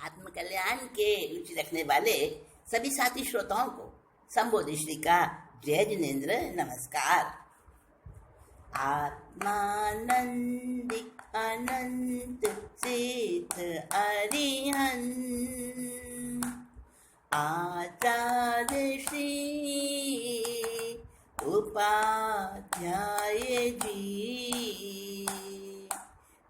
आत्म कल्याण के रुचि रखने वाले सभी साथी श्रोताओं को संबोधि श्री का जय जिनेन्द्र नमस्कार। आत्मानंदी अनंत सिद्ध अरिहंत आचार्य श्री उपाध्याय जी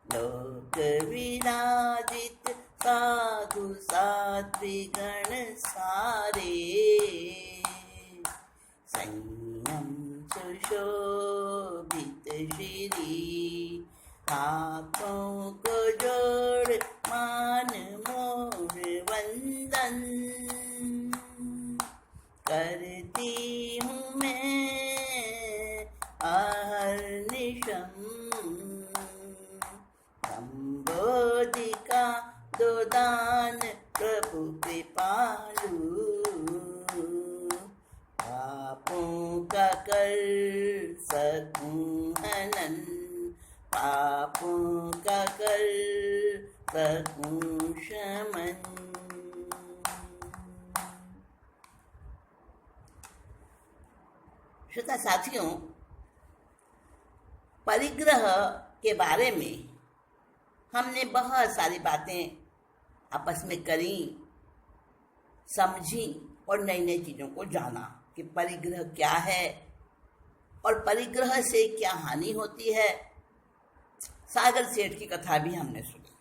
लोक विराजित साधु सात्विगण सारे संयम सुशोभित श्री हाथों को जोड़ मान मोर वंदन करती हूँ मैं अहर्निशम संबोधिका दो दान प्रभु कृपालु पापों का कर सकूं हनन पापों का कर सकूं शमन। श्रोता साथियों, परिग्रह के बारे में हमने बहुत सारी बातें आपस में करी, समझी और नई नई चीज़ों को जाना कि परिग्रह क्या है और परिग्रह से क्या हानि होती है। सागर सेठ की कथा भी हमने सुनी,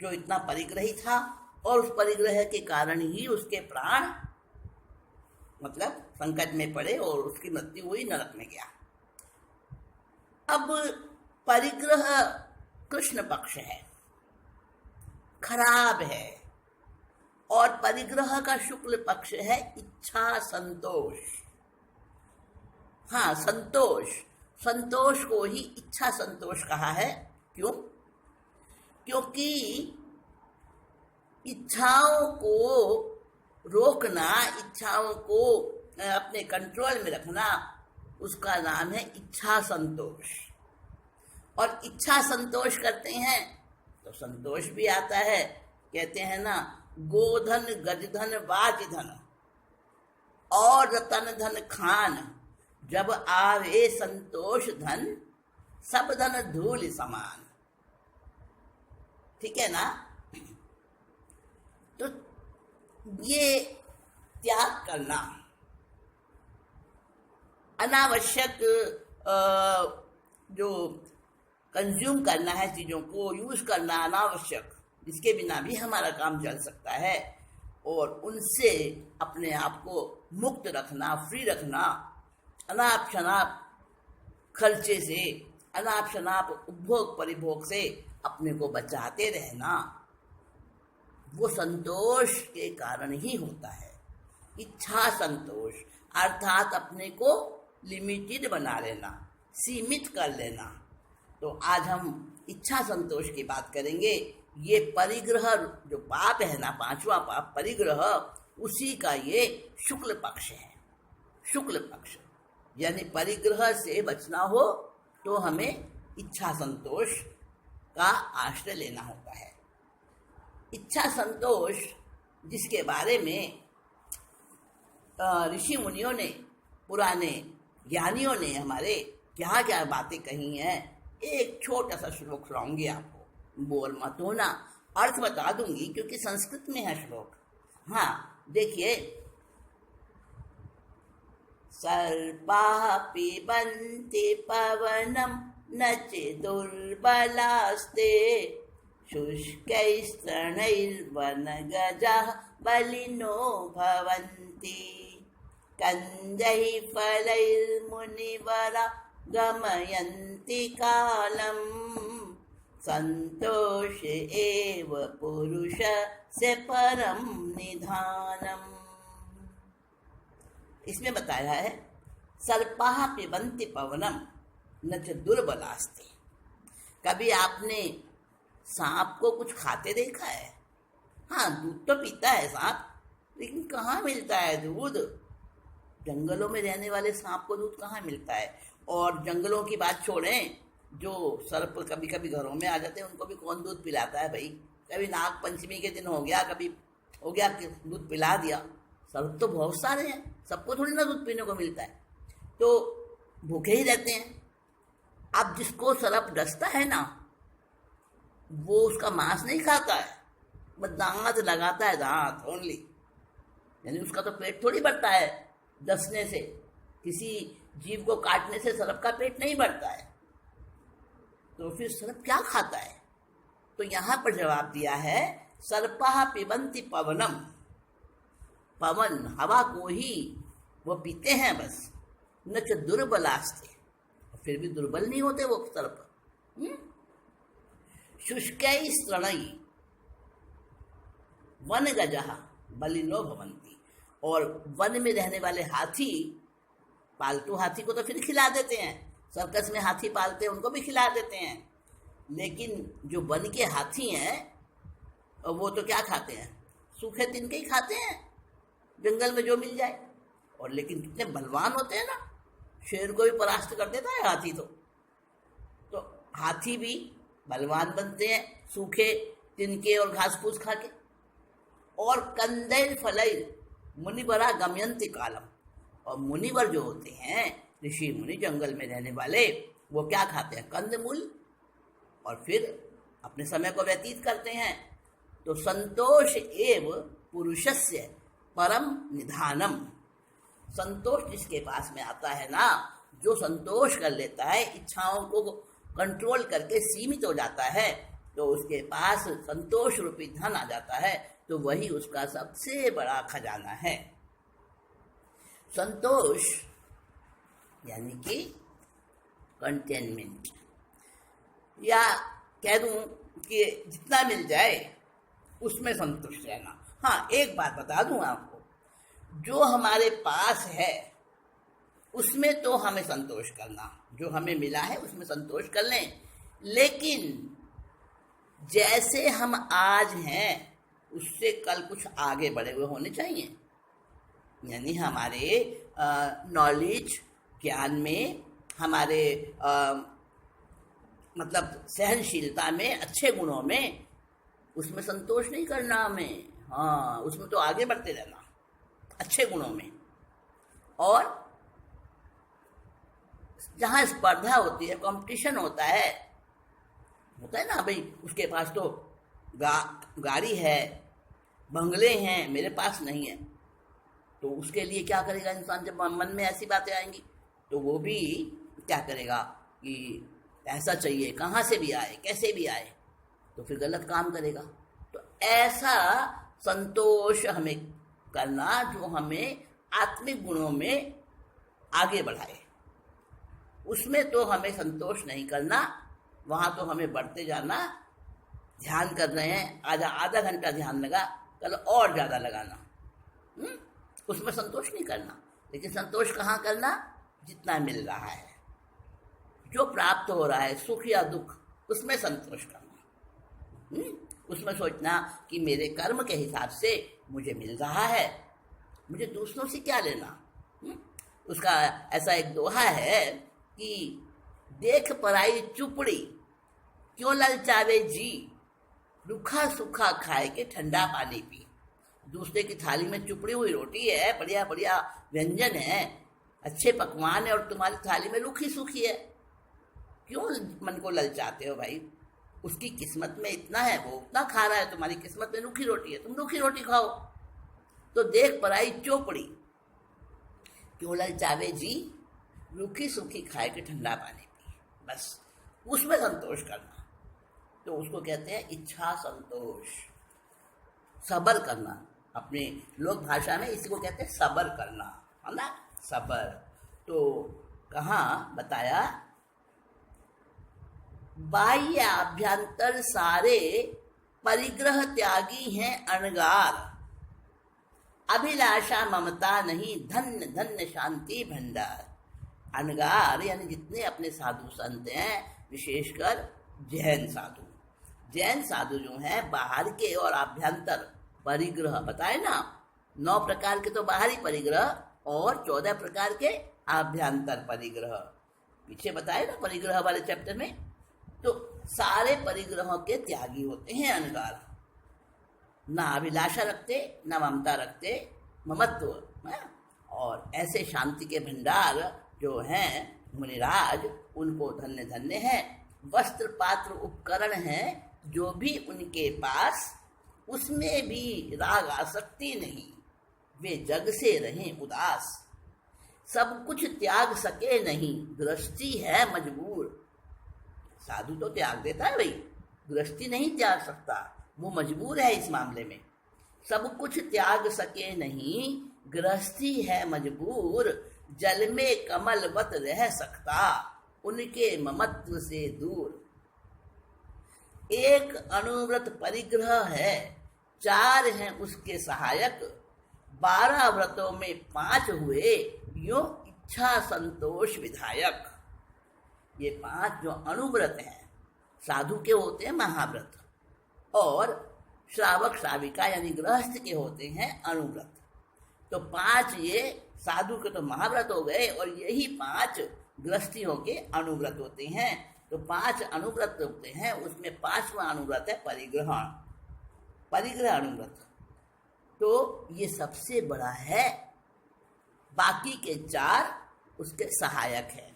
जो इतना परिग्रही था और उस परिग्रह के कारण ही उसके प्राण संकट में पड़े और उसकी मृत्यु हुई, नरक में गया। अब परिग्रह कृष्ण पक्ष है, खराब है, और परिग्रह का शुक्ल पक्ष है इच्छा संतोष। हाँ, संतोष को ही इच्छा संतोष कहा है। क्यों? क्योंकि इच्छाओं को रोकना, इच्छाओं को अपने कंट्रोल में रखना, उसका नाम है इच्छा संतोष। और इच्छा संतोष करते हैं तो संतोष भी आता है। कहते हैं ना, गोधन गजधन वाजधन और रतन धन खान, जब आवे संतोष धन सब धन धूल समान। ठीक है ना? तो ये त्याग करना, अनावश्यक जो कंज्यूम करना है, चीज़ों को यूज़ करना अनावश्यक, जिसके बिना भी हमारा काम चल सकता है, और उनसे अपने आप को मुक्त रखना, फ्री रखना, अनाप शनाप खर्चे से, अनाप शनाप उपभोग परिभोग से अपने को बचाते रहना, वो संतोष के कारण ही होता है। इच्छा संतोष अर्थात अपने को लिमिटेड बना लेना, सीमित कर लेना। तो आज हम इच्छा संतोष की बात करेंगे। ये परिग्रह जो पाप है ना, पांचवा पाप परिग्रह, उसी का ये शुक्ल पक्ष है। शुक्ल पक्ष यानी परिग्रह से बचना हो तो हमें इच्छा संतोष का आश्रय लेना होता है। इच्छा संतोष, जिसके बारे में ऋषि मुनियों ने, पुराने ज्ञानियों ने हमारे क्या क्या बातें कही हैं, एक छोटा सा श्लोक सुनाऊंगी आपको। बोल मत होना, अर्थ बता दूंगी क्योंकि संस्कृत में है श्लोक। हाँ, देखिए, सर्पाः पिबन्ति पवनं न चिदुर्बलास्ते शुष्कैस्तृणैर्वनगजाः बलिनो भवन्ति कन्दैः फलैर्मुनिवरा गमयन्ति कालम् संतोष एव पुरुषस्य परम निधानम्। इसमें बताया है, सर्पाः पिबन्ति पवनम न च दुर्बलास्ते। कभी आपने सांप को कुछ खाते देखा है? हाँ, दूध तो पीता है सांप, लेकिन कहाँ मिलता है दूध? जंगलों में रहने वाले सांप को दूध कहाँ मिलता है? और जंगलों की बात छोड़ें, जो सर्प कभी कभी घरों में आ जाते हैं, उनको भी कौन दूध पिलाता है भाई? कभी नाग पंचमी के दिन हो गया, कभी हो गया कि दूध पिला दिया। सर्प तो बहुत सारे हैं, सबको थोड़ी ना दूध पीने को मिलता है, तो भूखे ही रहते हैं। अब जिसको सर्प डसता है ना, वो उसका मांस नहीं खाता है, बस दांत लगाता है, दांत ओनली। यानी उसका तो पेट थोड़ी भरता है डसने से, किसी जीव को काटने से सर्प का पेट नहीं भरता है। तो फिर सर्प क्या खाता है? तो यहां पर जवाब दिया है, सर्पा पिबंति पवनम, पवन हवा को ही वो पीते हैं बस, न च दुर्बलास्ते, फिर भी दुर्बल नहीं होते वो सर्प। शुष्कै स्तृणै वन गजः बलिनो भवन्ति, और वन में रहने वाले हाथी, पालतू हाथी को तो फिर खिला देते हैं, सर्कस में हाथी पालते हैं उनको भी खिला देते हैं, लेकिन जो वन के हाथी हैं वो तो क्या खाते हैं? सूखे तिनके ही खाते हैं, जंगल में जो मिल जाए। और लेकिन कितने बलवान होते हैं ना, शेर को भी परास्त कर देता है हाथी। तो हाथी भी बलवान बनते हैं सूखे तिनके और घास फूस खा के। और कंदैर फलैर मुनिवरा गमयंती कालम, और मुनिवर जो होते हैं, ऋषि मुनि जंगल में रहने वाले, वो क्या खाते हैं? कंदमूल, और फिर अपने समय को व्यतीत करते हैं। तो संतोष एव पुरुषस्य परम निधानम, संतोष जिसके पास में आता है ना, जो संतोष कर लेता है, इच्छाओं को कंट्रोल करके सीमित हो जाता है, तो उसके पास संतोष रूपी धन आ जाता है, तो वही उसका सबसे बड़ा खजाना है। संतोष यानी कि कंटेनमेंट, या कह दूं कि जितना मिल जाए उसमें संतुष्ट रहना। हाँ, एक बात बता दूं आपको, जो हमारे पास है उसमें तो हमें संतोष करना, जो हमें मिला है उसमें संतोष कर लें, लेकिन जैसे हम आज हैं उससे कल कुछ आगे बढ़े हुए होने चाहिए। यानी हमारे नॉलेज, ज्ञान में, हमारे मतलब सहनशीलता में, अच्छे गुणों में, उसमें संतोष नहीं करना हमें। हाँ, उसमें तो आगे बढ़ते रहना अच्छे गुणों में। और जहाँ स्पर्धा होती है, कंपटीशन होता है ना भाई, उसके पास तो गाड़ी है, बंगले हैं, मेरे पास नहीं है, तो उसके लिए क्या करेगा इंसान? जब मन में ऐसी बातें आएंगी तो वो भी क्या करेगा कि ऐसा चाहिए, कहाँ से भी आए, कैसे भी आए, तो फिर गलत काम करेगा। तो ऐसा संतोष हमें करना जो हमें आत्मिक गुणों में आगे बढ़ाए, उसमें तो हमें संतोष नहीं करना, वहाँ तो हमें बढ़ते जाना। ध्यान कर रहे हैं, आधा घंटा ध्यान लगा, कल और ज़्यादा लगाना, उसमें संतोष नहीं करना। लेकिन संतोष कहाँ करना? जितना मिल रहा है, जो प्राप्त हो रहा है, सुख या दुख, उसमें संतोष करना। उसमें सोचना कि मेरे कर्म के हिसाब से मुझे मिल रहा है, मुझे दूसरों से क्या लेना। उसका ऐसा एक दोहा है कि देख पराई चुपड़ी क्यों ललचावे जी, रूखा सूखा खाए के ठंडा पानी पी। दूसरे की थाली में चुपड़ी हुई रोटी है, बढ़िया बढ़िया व्यंजन है, अच्छे पकवान है, और तुम्हारी थाली में रूखी सूखी है, क्यों मन को ललचाते हो भाई? उसकी किस्मत में इतना है, वो उतना खा रहा है, तुम्हारी किस्मत में रूखी रोटी है, तुम रूखी रोटी खाओ। तो देख पराई चोपड़ी क्यों ललचावे जी, रूखी सूखी खाए के ठंडा पानी पी, बस उसमें संतोष करना। तो उसको कहते हैं इच्छा संतोष, सबर करना। अपने लोक भाषा में इसी को कहते हैं सबर करना, है ना, सबर। तो कहाँ बताया? बाह्य आभ्यंतर सारे परिग्रह त्यागी हैं अणगार, अभिलाषा ममता नहीं धन्य धन्य शांति भंडार। अणगार यानी जितने अपने साधु संत हैं, विशेषकर जैन साधु, जैन साधु जो हैं, बाहर के और आभ्यंतर परिग्रह बताए ना, 9 प्रकार के तो बाहरी परिग्रह और 14 प्रकार के आभ्यंतर परिग्रह पीछे बताए ना परिग्रह वाले चैप्टर में। तो सारे परिग्रहों के त्यागी होते हैं अणगार। ना अभिलाषा रखते, ना ममता रखते, ममत्व है? और ऐसे शांति के भंडार जो हैं मुनिराज, उनको धन्य धन्य है। वस्त्र पात्र उपकरण हैं जो भी उनके पास, उसमें भी राग आसक्ति नहीं, वे जग से रहें उदास। सब कुछ त्याग सके नहीं, गृहस्थी है मजबूर। साधु तो त्याग देता है भाई, गृहस्थी नहीं त्याग सकता, वो मजबूर है इस मामले में। सब कुछ त्याग सके नहीं, गृहस्थी है मजबूर। जल में कमलवत रह सकता, उनके ममत्व से दूर। एक अनुव्रत परिग्रह है, 4 हैं उसके सहायक। 12 व्रतों में 5 हुए, यो इच्छा संतोष विधायक। ये 5 जो अनुव्रत हैं, साधु के होते हैं महाव्रत, और श्रावक श्राविका यानी गृहस्थ के होते हैं अनुव्रत। तो 5 ये साधु के तो महाव्रत हो गए, और यही 5 गृहस्थियों के अनुव्रत होते हैं। तो 5 अनुव्रत होते हैं, उसमें 5वां अनुव्रत है परिग्रहण, परिग्रह अनुव्रत। तो ये सबसे बड़ा है, बाकी के 4 उसके सहायक हैं।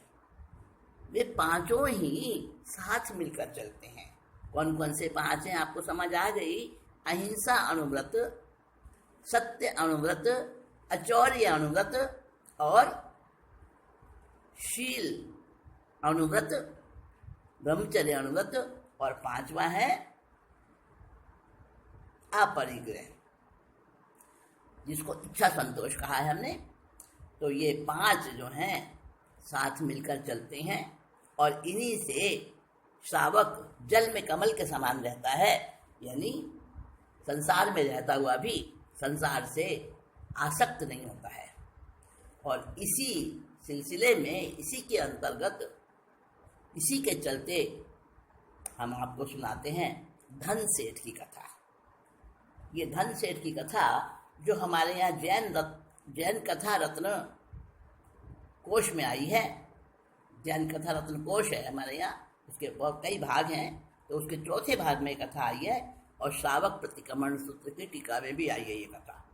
वे 5 ही साथ मिलकर चलते हैं। कौन कौन से 5 हैं आपको समझ आ गई? अहिंसा अनुव्रत, सत्य अनुव्रत, अचौर्य अनुव्रत और शील अनुव्रत, ब्रह्मचर्य अनुव्रत, और 5वां है अपरिग्रह, जिसको इच्छा संतोष कहा है हमने। तो ये 5 जो हैं साथ मिलकर चलते हैं, और इन्हीं से श्रावक जल में कमल के समान रहता है, यानी संसार में रहता हुआ भी संसार से आसक्त नहीं होता है। और इसी सिलसिले में, इसी के अंतर्गत, इसी के चलते हम आपको सुनाते हैं धन सेठ की कथा। ये धन सेठ की कथा जो हमारे यहाँ जैन कथा रत्न कोश में आई है। जैन कथा रत्न कोश है हमारे यहाँ, उसके बहुत कई भाग हैं, तो उसके 4थे भाग में कथा आई है, और श्रावक प्रतिक्रमण सूत्र की टीका में भी आई है ये कथा,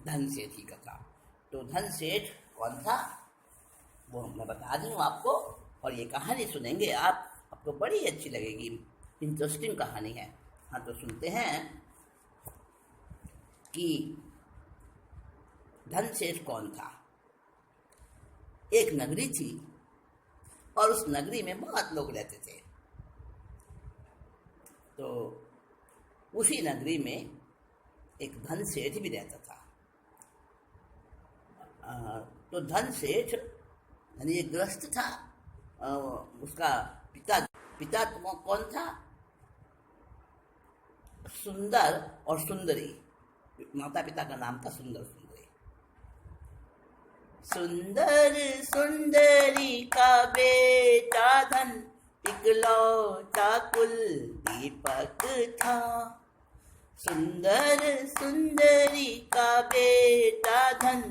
धन सेठ की कथा। तो धन सेठ कौन था वो मैं बता दूँ आपको, और ये कहानी सुनेंगे आप, आपको बड़ी अच्छी लगेगी, इंटरेस्टिंग कहानी है। हाँ, तो सुनते हैं कि धन सेठ कौन था। एक नगरी थी, और उस नगरी में बहुत लोग रहते थे। तो उसी नगरी में एक धन सेठ भी रहता था। तो धन सेठ यानी एक गृहस्थ था, उसका पिता तो कौन था? सुंदर और सुंदरी, माता पिता का नाम था सुंदर सुंदरी। सुंदर सुंदरी का बेटा धन, इकलौता कुल दीपक था। सुंदर सुंदरी का बेटा धन,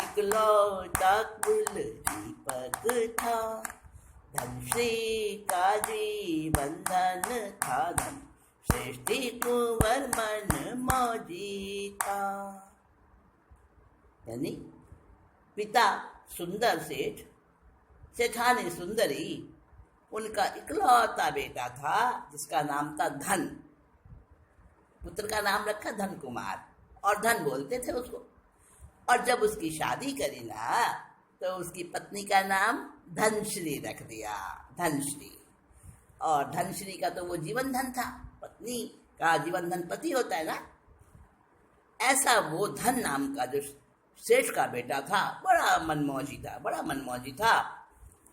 इकलौता कुल दीपक था। धन श्री का जीवन धन था, धन श्रेष्ठी कुंवर मन मौजी था। यानी पिता सुंदर सेठ, सेठानी सुंदरी, उनका इकलौता बेटा था जिसका नाम था धन। पुत्र का नाम रखा धन कुमार, और धन बोलते थे उसको। और जब उसकी शादी करी ना, तो उसकी पत्नी का नाम धनश्री रख दिया, धनश्री। और धनश्री का तो वो जीवन धन था, पत्नी का जीवन धन पति होता है ना। ऐसा वो धन नाम का जो सेठ का बेटा था, बड़ा मनमौजी था, बड़ा मनमौजी था।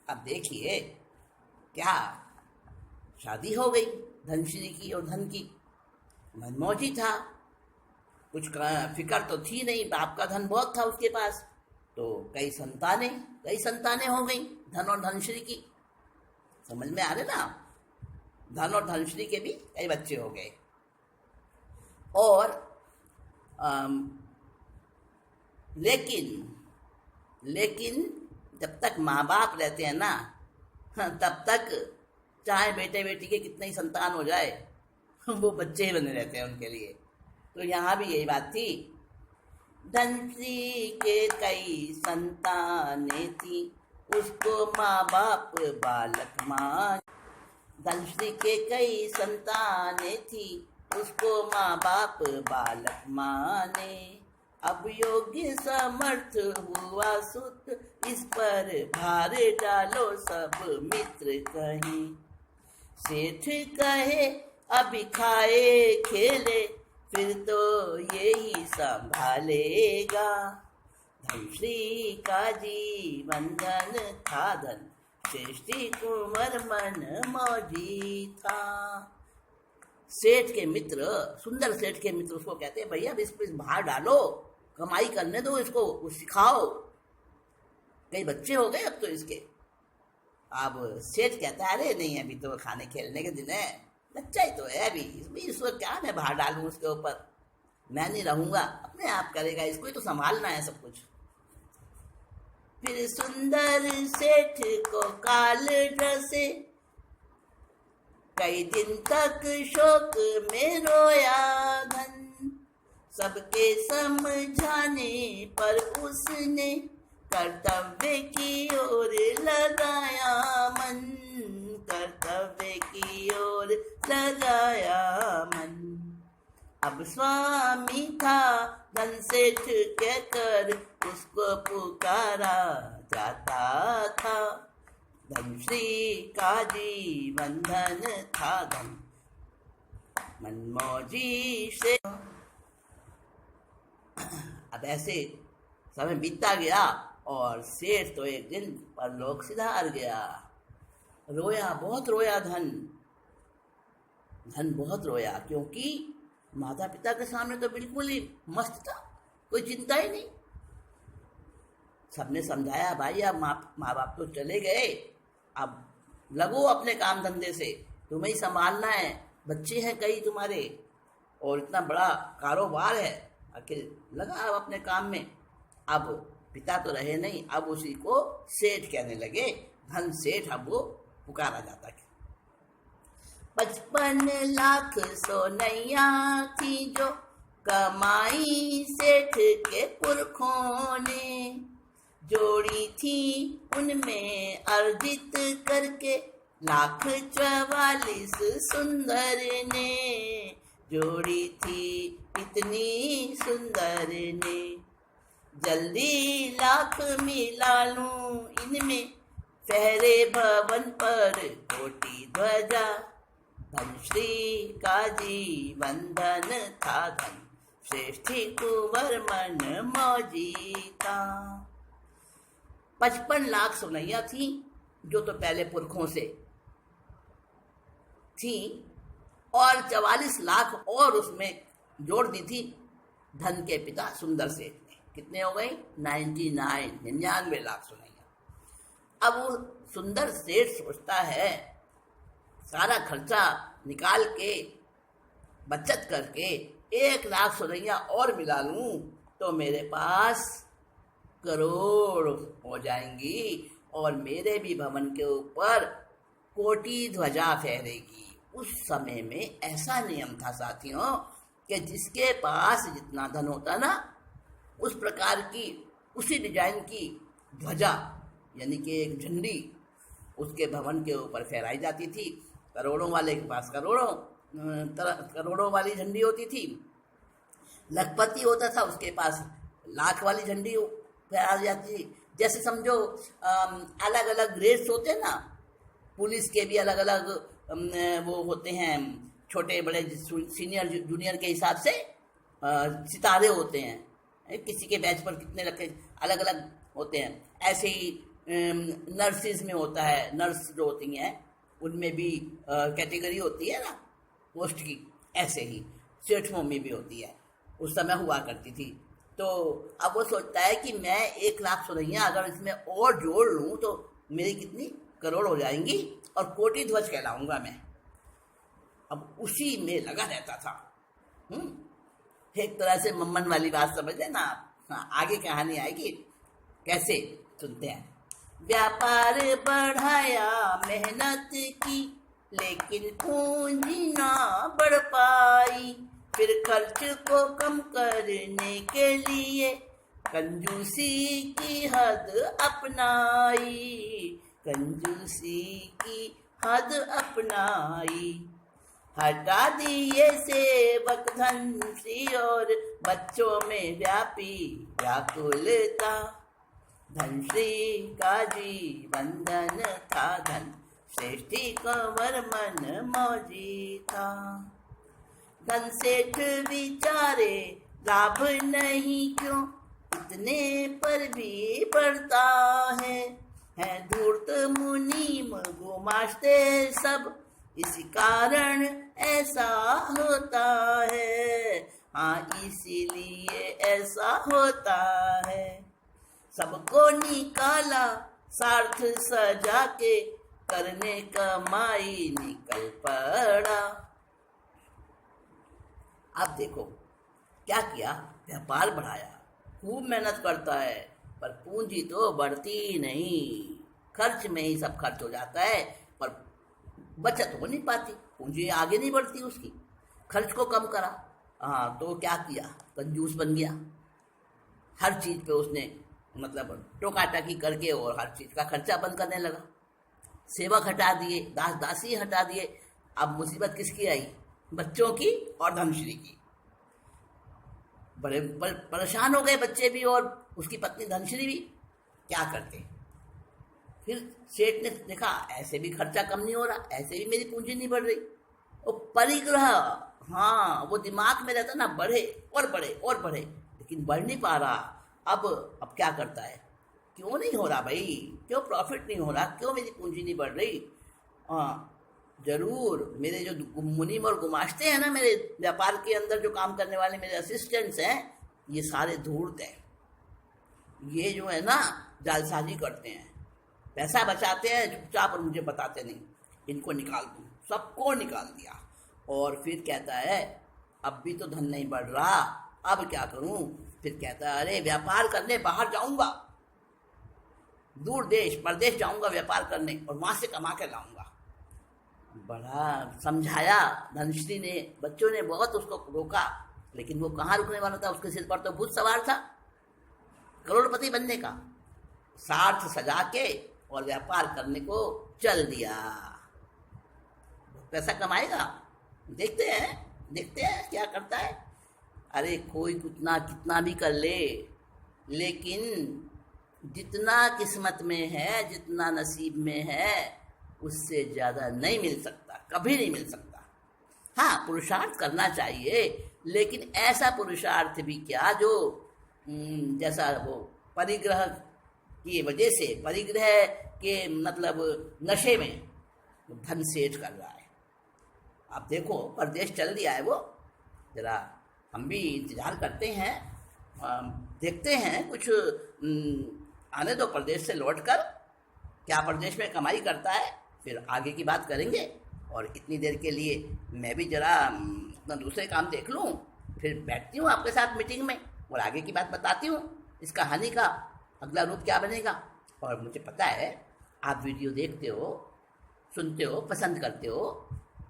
अब देखिए क्या शादी हो गई धनश्री की और धन की, मनमौजी था, कुछ फिक्र तो थी नहीं, बाप का धन बहुत था उसके पास। तो कई संतानें हो गई धन और धनश्री की। समझ में आ रहे ना? धन और धनश्री के भी कई बच्चे हो गए। और लेकिन जब तक माँ बाप रहते हैं ना, तब तक चाहे बेटे बेटी के कितने ही संतान हो जाए, वो बच्चे ही बने रहते हैं उनके लिए। तो यहाँ भी यही बात थी। धनश्री के कई संतानें थी, उसको माँ बाप बालक मान। धनश्री के कई संतानें थी, उसको माँ बाप बालक माने। अब योग्य समर्थ हुआ सुत, इस पर भार डालो सब मित्र कहीं। सेठ कहे अभी खाए खेले, फिर तो यही संभालेगा। धनश्री का जीवन धन था धन, श्रेष्ठी कुंवर मन मौजी था। सेठ के मित्र, सुंदर सेठ के मित्र उसको कहते हैं, भैया इस पे भार डालो, कमाई करने दो इसको, सिखाओ, कई बच्चे हो गए अब तो इसके। अब सेठ कहता है, अरे नहीं अभी तो खाने खेलने के दिन है, बच्चा ही तो है अभी, इसको क्या मैं भार डालूं उसके ऊपर, मैं नहीं रहूंगा, अपने आप करेगा, इसको ही तो संभालना है सब कुछ। फिर सुंदर सेठ को काल डसे, कई दिन तक शोक में रोया धन। सबके समझाने पर उसने कर्तव्य की ओर लगाया मन, कर्तव्य की ओर लगाया मन। अब स्वामी था धन सेठ कहकर उसको पुकारा जाता था। धनश्री का जीवन धन था धन, मनमौजी से। अब ऐसे समय बीतता गया और सेठ तो एक दिन परलोक सिधार गया। रोया, बहुत रोया धन बहुत रोया, क्योंकि माता पिता के सामने तो बिल्कुल ही मस्त था, कोई चिंता ही नहीं। सबने समझाया, भाई अब माँ बाप तो चले गए, अब लगो अपने काम धंधे से, तुम्हें ही संभालना है, बच्चे हैं कई तुम्हारे और इतना बड़ा कारोबार है, आखिर लगा अब अपने काम में। अब पिता तो रहे नहीं, अब उसी को सेठ कहने लगे, धन सेठ अब वो पुकारा जाता है। 55 लाख सोनैया थी जो कमाई सेठ के पुरखों ने, जोड़ी थी उनमें अर्जित करके 1,44,00,000 सुंदर ने, जोड़ी थी इतनी सुंदर ने। जल्दी लाख मिला लूं इनमें, फहरे भवन पर कोटि ध्वजा। धनश्री का जीवन धन था धन, श्रेष्ठी कुंवर मन मौजी था। 55 लाख सोनैया थी जो तो पहले पुरखों से थी, और 44 लाख और उसमें जोड़ दी थी धन के पिता सुंदर सेठ ने। कितने हो गए? 99 लाख सोनैया। अब वो सुंदर सेठ सोचता है, सारा खर्चा निकाल के बचत करके 1 लाख सोनैया और मिला लूं तो मेरे पास करोड़ हो जाएंगी और मेरे भी भवन के ऊपर कोटि ध्वजा फहरेगी। उस समय में ऐसा नियम था साथियों कि जिसके पास जितना धन होता ना, उस प्रकार की उसी डिजाइन की ध्वजा यानी कि एक झंडी उसके भवन के ऊपर फहराई जाती थी। करोड़ों वाले के पास करोड़ों वाली झंडी होती थी, लखपति होता था उसके पास लाख वाली झंडी फहराई जाती थी। जैसे समझो अलग अलग ग्रेड्स होते हैं ना, पुलिस के भी अलग अलग वो होते हैं, छोटे बड़े सीनियर जूनियर के हिसाब से सितारे होते हैं, किसी के बैच पर कितने रखे अलग अलग होते हैं। ऐसे ही नर्सिस में होता है, नर्स जो होती हैं उनमें भी कैटेगरी होती है ना पोस्ट की, ऐसे ही सेठों में भी होती है, उस समय हुआ करती थी। तो अब वो सोचता है कि मैं 1 लाख सोनैया अगर इसमें और जोड़ लूँ तो मेरी कितनी करोड़ हो जाएंगी और कोटि ध्वज कहलाऊंगा मैं। अब उसी में लगा रहता था। एक तरह से मम्मन वाली बात समझ लेना आप। हाँ, आगे कहानी आएगी, कैसे सुनते हैं। व्यापार बढ़ाया मेहनत की, लेकिन पूंजी ना बढ़ पाई। फिर खर्च को कम करने के लिए कंजूसी की हद अपनाई, कंजूसी की हद अपनाई। हटा दिए सेवक धन सी और बच्चों में व्यापी व्याकुलता। धन श्री का जीवन धन था, धन श्रेष्ठी कंवर मन मौजी था। धन सेठ विचारे लाभ नहीं क्यों, इतने पर भी बढ़ता है धूर्त मुनीम गुमाश्ते सब, इसी कारण ऐसा होता है। हाँ, इसीलिए ऐसा होता है। सबको निकाला सार्थ सजा के, करने कमाई निकल पड़ा। अब देखो क्या किया, व्यापार बढ़ाया, खूब मेहनत करता है, पर पूंजी तो बढ़ती नहीं, खर्च में ही सब खर्च हो जाता है, पर बचत हो नहीं पाती, पूंजी आगे नहीं बढ़ती उसकी। खर्च को कम करा, हाँ, तो क्या किया, कंजूस बन गया। हर चीज़ पे उसने मतलब टोकाटाकी करके और हर चीज़ का खर्चा बंद करने लगा। सेवक हटा दिए, दास दासी हटा दिए। अब मुसीबत किसकी आई, बच्चों की और धनश्री की। बड़े परेशान हो गए बच्चे भी और उसकी पत्नी धनश्री भी। क्या करते, फिर सेठ ने देखा ऐसे भी खर्चा कम नहीं हो रहा, ऐसे भी मेरी पूंजी नहीं बढ़ रही। वो परिग्रह, हाँ, वो दिमाग में रहता ना, बढ़े और बढ़े और बढ़े, लेकिन बढ़ नहीं पा रहा। अब क्या करता है, क्यों नहीं हो रहा भाई, क्यों प्रॉफिट नहीं हो रहा, क्यों मेरी पूंजी नहीं बढ़ रही। हाँ, जरूर मेरे जो मुनीम और गुमाश्ते हैं ना, मेरे व्यापार के अंदर जो काम करने वाले मेरे असिस्टेंट्स हैं, ये सारे धूर्त हैं। ये जो है ना जालसाजी करते हैं, पैसा बचाते हैं चुपचाप और मुझे बताते नहीं। इनको निकाल दूँ, सबको निकाल दिया। और फिर कहता है अब भी तो धन नहीं बढ़ रहा, अब क्या करूँ। फिर कहता है अरे व्यापार करने बाहर जाऊँगा, दूर देश परदेश जाऊँगा व्यापार करने और वहाँ से कमा के लाऊँगा। बड़ा समझाया धनश्री ने, बच्चों ने बहुत उसको रोका, लेकिन वो कहाँ रुकने वाला था, उसके सिर पर तो भूत सवार था करोड़पति बनने का। सार्थ सजा के और व्यापार करने को चल दिया। पैसा कमाएगा, देखते हैं क्या करता है। अरे कोई कितना भी कर ले, लेकिन जितना किस्मत में है, जितना नसीब में है, उससे ज़्यादा नहीं मिल सकता, कभी नहीं मिल सकता। हाँ, पुरुषार्थ करना चाहिए, लेकिन ऐसा पुरुषार्थ भी क्या जो जैसा वो परिग्रह की वजह से, परिग्रह के मतलब नशे में धन सेठ कर रहा है। आप देखो परदेश चल दिया है वो, जरा हम भी इंतजार करते हैं, देखते हैं कुछ आने दो परदेश से लौटकर, क्या परदेश में कमाई करता है, फिर आगे की बात करेंगे। और इतनी देर के लिए मैं भी जरा अपना दूसरे काम देख लूँ, फिर बैठती हूँ आपके साथ मीटिंग में और आगे की बात बताती हूँ, इस कहानी का अगला रूप क्या बनेगा। और मुझे पता है आप वीडियो देखते हो, सुनते हो, पसंद करते हो,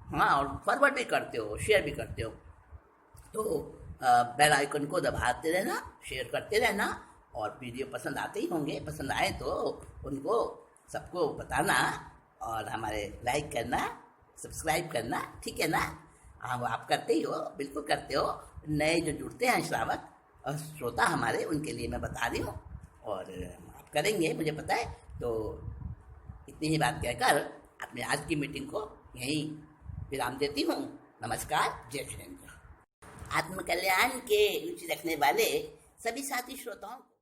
हाँ, और फॉरवर्ड भी करते हो, शेयर भी करते हो। तो बेल आइकन को दबाते रहना, शेयर करते रहना, और वीडियो पसंद आते ही होंगे, पसंद आए तो उनको सबको बताना और हमारे लाइक करना, सब्सक्राइब करना, ठीक है ना। हाँ, आप करते ही हो, बिल्कुल करते हो। नए जो जुड़ते हैं श्रावक और श्रोता हमारे, उनके लिए मैं बता रही हूँ, और आप करेंगे मुझे पता है। तो इतनी ही बात कहकर अपने आज की मीटिंग को यहीं विराम देती हूँ। नमस्कार, जय श्री राम। आत्मकल्याण के रुचि रखने वाले सभी साथी श्रोताओं को